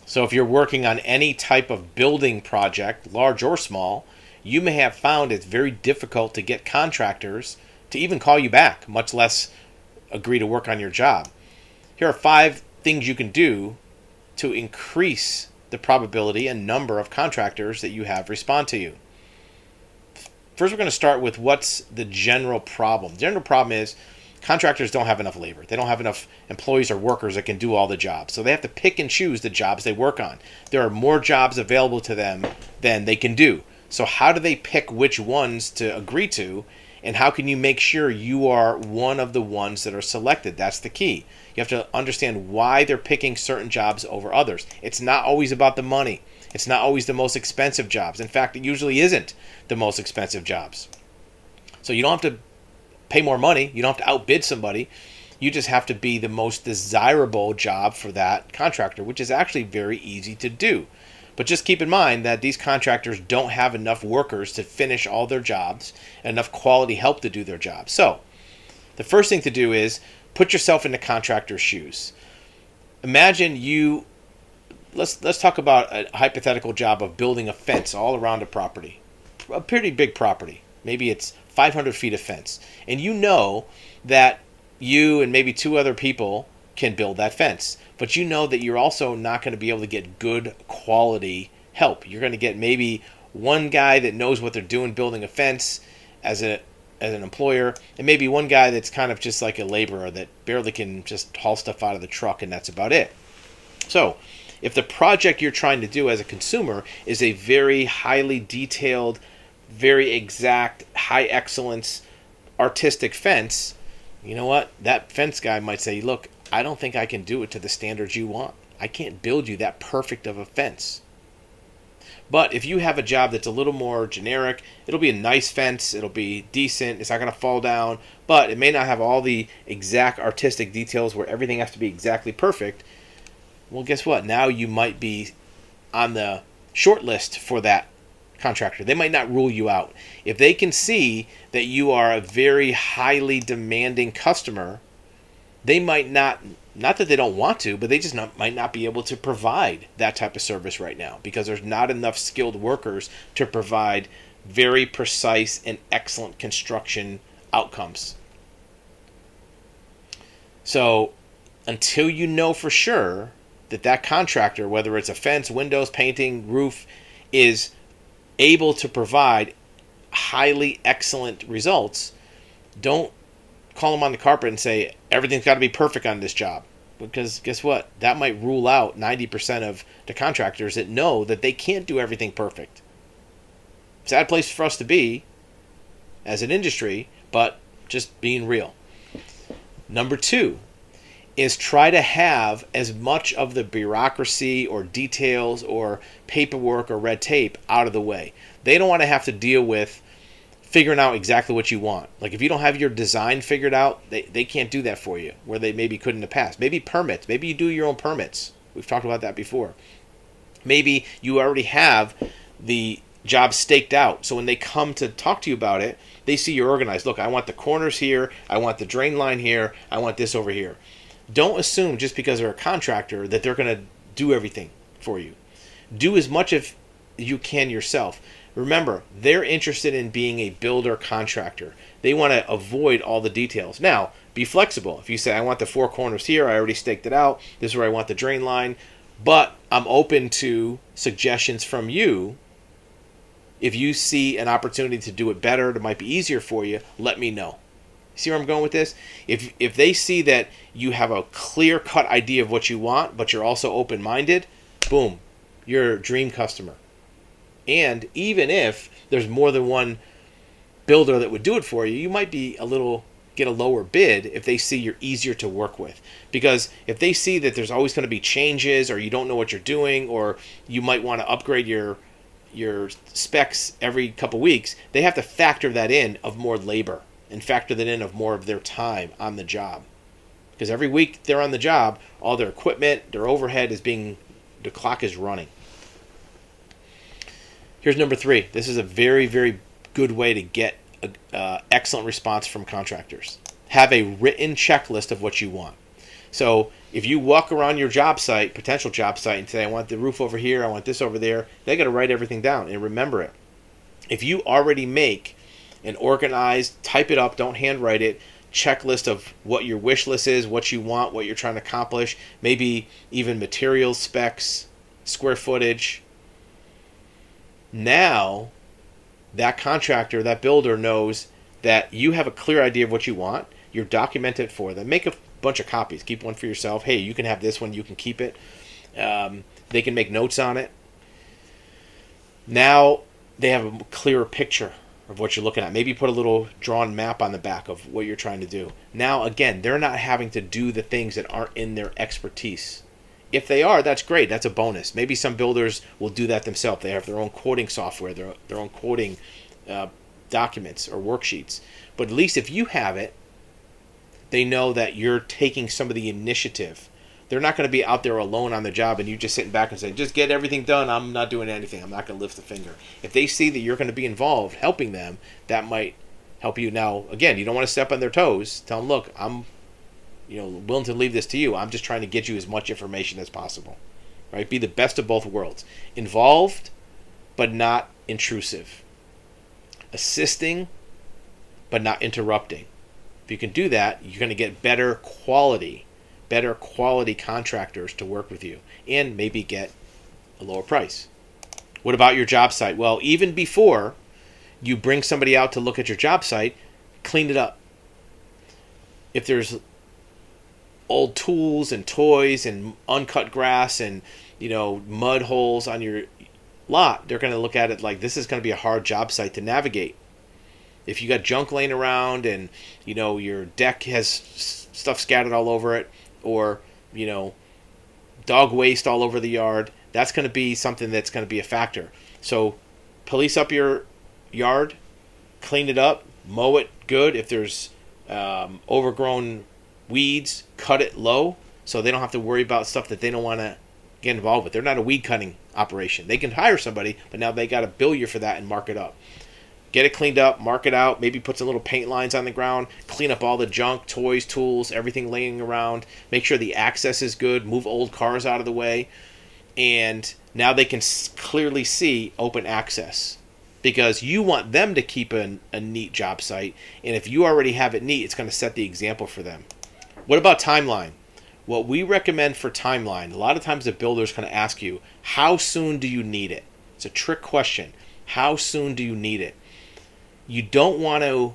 So if you're working on any type of building project, large or small, you may have found it's very difficult to get contractors to even call you back, much less agree to work on your job. Here are 5 things you can do to increase the probability and number of contractors that you have respond to you. First, we're going to start with what's the general problem. The general problem is contractors don't have enough labor. They don't have enough employees or workers that can do all the jobs. So they have to pick and choose the jobs they work on. There are more jobs available to them than they can do. So how do they pick which ones to agree to? And how can you make sure you are one of the ones that are selected? That's the key. You have to understand why they're picking certain jobs over others. It's not always about the money. It's not always the most expensive jobs. In fact, it usually isn't the most expensive jobs. So you don't have to pay more money. You don't have to outbid somebody. You just have to be the most desirable job for that contractor, which is actually very easy to do. But just keep in mind that these contractors don't have enough workers to finish all their jobs and enough quality help to do their job. So the first thing to do is put yourself in the contractor's shoes. Imagine let's talk about a hypothetical job of building a fence all around a property, a pretty big property. Maybe it's 500 feet of fence. And you know that you and maybe 2 other people can build that fence. But you know that you're also not going to be able to get good quality help. You're going to get maybe one guy that knows what they're doing building a fence as an employer, and maybe one guy that's kind of just like a laborer that barely can just haul stuff out of the truck, and that's about it. So if the project you're trying to do as a consumer is a very highly detailed, very exact, high excellence, artistic fence, you know what? That fence guy might say, look, I don't think I can do it to the standards you want. I can't build you that perfect of a fence. But if you have a job that's a little more generic, it'll be a nice fence, it'll be decent, it's not going to fall down, but it may not have all the exact artistic details where everything has to be exactly perfect. Well, guess what? Now you might be on the short list for that contractor. They might not rule you out. If they can see that you are a very highly demanding customer, they might not that they don't want to, but they just might not be able to provide that type of service right now because there's not enough skilled workers to provide very precise and excellent construction outcomes. So until you know for sure that contractor, whether it's a fence, windows, painting, roof, is able to provide highly excellent results, don't call them on the carpet and say everything's got to be perfect on this job, because guess what? That might rule out 90% of the contractors that know that they can't do everything perfect. Sad place for us to be as an industry, but just being real. Number 2 is try to have as much of the bureaucracy or details or paperwork or red tape out of the way. They don't want to have to deal with figuring out exactly what you want. Like if you don't have your design figured out, they can't do that for you, where they maybe could in the past. Maybe permits. Maybe you do your own permits. We've talked about that before. Maybe you already have the job staked out. So when they come to talk to you about it, they see you're organized. Look, I want the corners here. I want the drain line here. I want this over here. Don't assume just because they're a contractor that they're going to do everything for you. Do as much as you can yourself. Remember, they're interested in being a builder contractor. They want to avoid all the details. Now, be flexible. If you say, I want the 4 corners here, I already staked it out. This is where I want the drain line. But I'm open to suggestions from you. If you see an opportunity to do it better, that might be easier for you, let me know. See where I'm going with this? If they see that you have a clear-cut idea of what you want, but you're also open-minded, boom, you're a dream customer. And even if there's more than one builder that would do it for you, you might be get a lower bid if they see you're easier to work with. Because if they see that there's always going to be changes, or you don't know what you're doing, or you might want to upgrade your specs every couple weeks, they have to factor that in of more labor and factor that in of more of their time on the job. Because every week they're on the job, all their equipment, their overhead the clock is running. Here's number 3. This is a very, very good way to get excellent response from contractors. Have a written checklist of what you want. So If you walk around your job site, potential job site, and say, I want the roof over here, I want this over there, they got to write everything down and remember it. If you already make an organized, type it up, don't handwrite it, checklist of what your wish list is, what you want, what you're trying to accomplish, maybe even materials, specs, square footage. Now, that contractor, that builder knows that you have a clear idea of what you want. You're documented for them. Make a bunch of copies. Keep one for yourself. Hey, you can have this one. You can keep it. They can make notes on it. Now they have a clearer picture of what you're looking at. Maybe put a little drawn map on the back of what you're trying to do. Now, again, they're not having to do the things that aren't in their expertise. If they are, that's great. That's a bonus. Maybe some builders will do that themselves. They have their own quoting software, their own quoting documents or worksheets. But at least if you have it, they know that you're taking some of the initiative. They're not going to be out there alone on the job and you just sitting back and saying, just get everything done. I'm not doing anything. I'm not going to lift a finger. If they see that you're going to be involved helping them, that might help you. Now, again, you don't want to step on their toes. Tell them, look, I'm willing to leave this to you. I'm just trying to get you as much information as possible. Right? Be the best of both worlds. Involved, but not intrusive. Assisting, but not interrupting. If you can do that, you're going to get better quality contractors to work with you and maybe get a lower price. What about your job site? Well, even before you bring somebody out to look at your job site, clean it up. If there's old tools and toys and uncut grass and mud holes on your lot, they're going to look at it like this is going to be a hard job site to navigate. If you got junk laying around and your deck has stuff scattered all over it, or dog waste all over the yard, that's going to be something that's going to be a factor. So police up your yard, clean it up, mow it good. If there's overgrown weeds, cut it low so they don't have to worry about stuff that they don't want to get involved with. They're not a weed cutting operation. They can hire somebody, but now they got to bill you for that and mark it up. Get it cleaned up, mark it out, maybe put some little paint lines on the ground, clean up all the junk, toys, tools, everything laying around, make sure the access is good, move old cars out of the way, and now they can clearly see open access because you want them to keep a neat job site, and if you already have it neat, it's going to set the example for them. What about timeline? What we recommend for timeline, a lot of times the builder's going to ask you, how soon do you need it? It's a trick question. How soon do you need it? You don't want to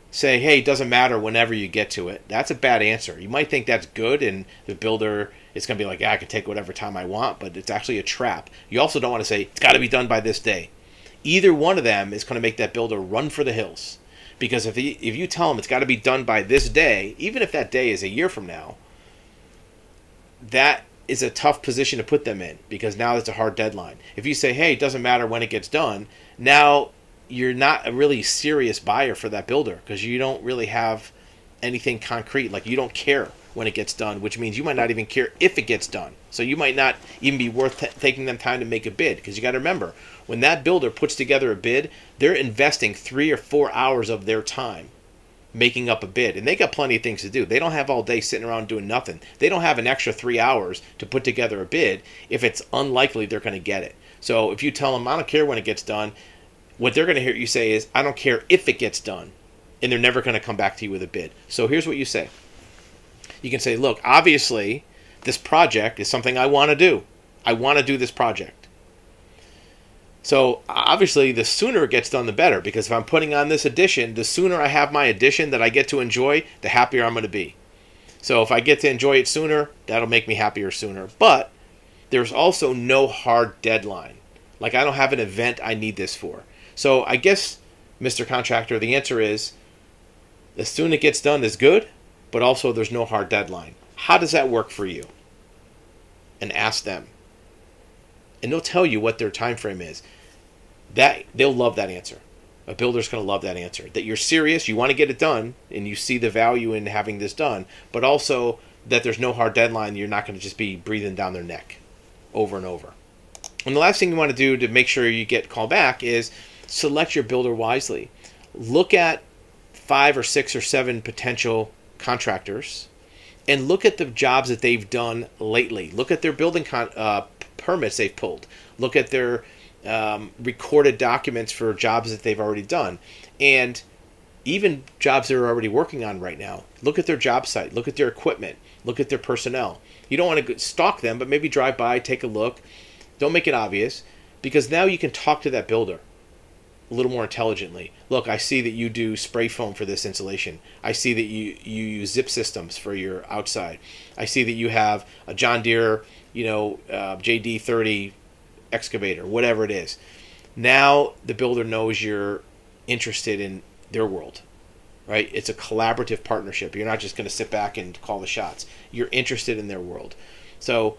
say, hey, it doesn't matter whenever you get to it. That's a bad answer. You might think that's good, and the builder is going to be like, I can take whatever time I want, but it's actually a trap. You also don't want to say, it's got to be done by this day. Either one of them is going to make that builder run for the hills. Because if you tell them it's got to be done by this day, even if that day is a year from now, that is a tough position to put them in because now it's a hard deadline. If you say, hey, it doesn't matter when it gets done, now you're not a really serious buyer for that builder because you don't really have anything concrete. Like you don't care when it gets done, which means you might not even care if it gets done. So you might not even be worth taking them time to make a bid because you got to remember, when that builder puts together a bid, they're investing 3 or 4 hours of their time making up a bid. And they got plenty of things to do. They don't have all day sitting around doing nothing. They don't have an extra 3 hours to put together a bid if it's unlikely they're going to get it. So if you tell them, I don't care when it gets done, what they're going to hear you say is, I don't care if it gets done. And they're never going to come back to you with a bid. So here's what you say. You can say, look, obviously, this project is something I want to do. I want to do this project. So obviously, the sooner it gets done, the better. Because if I'm putting on this addition, the sooner I have my addition that I get to enjoy, the happier I'm going to be. So if I get to enjoy it sooner, that'll make me happier sooner. But there's also no hard deadline. Like I don't have an event I need this for. So I guess, Mr. Contractor, the answer is, as soon as it gets done is good, but also there's no hard deadline. How does that work for you? And ask them. And they'll tell you what their time frame is. They'll love that answer. A builder's going to love that answer. That you're serious, you want to get it done, and you see the value in having this done, but also that there's no hard deadline, you're not going to just be breathing down their neck over and over. And the last thing you want to do to make sure you get called back is select your builder wisely. Look at 5 or 6 or 7 potential contractors and look at the jobs that they've done lately. Look at their building permits they've pulled. Look at their recorded documents for jobs that they've already done. And even jobs they're already working on right now. Look at their job site. Look at their equipment. Look at their personnel. You don't want to stalk them, but maybe drive by, take a look. Don't make it obvious, because now you can talk to that builder a little more intelligently. Look, I see that you do spray foam for this insulation. I see that you use zip systems for your outside. I see that you have a John Deere, JD30 excavator, whatever it is. Now the builder knows you're interested in their world, right? It's a collaborative partnership. You're not just going to sit back and call the shots. You're interested in their world. So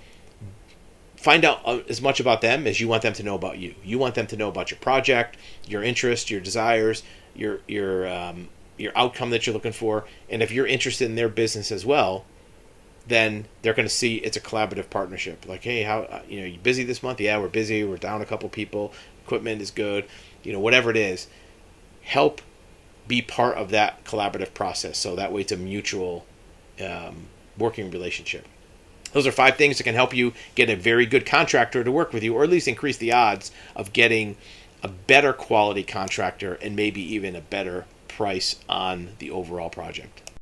find out as much about them as you want them to know about you. You want them to know about your project, your interests, your desires, your outcome that you're looking for. And if you're interested in their business as well, then they're going to see it's a collaborative partnership. Like, hey, how you busy this month? Yeah, we're busy. We're down a couple people. Equipment is good. Whatever it is, help be part of that collaborative process. So that way, it's a mutual working relationship. Those are 5 things that can help you get a very good contractor to work with you, or at least increase the odds of getting a better quality contractor and maybe even a better price on the overall project.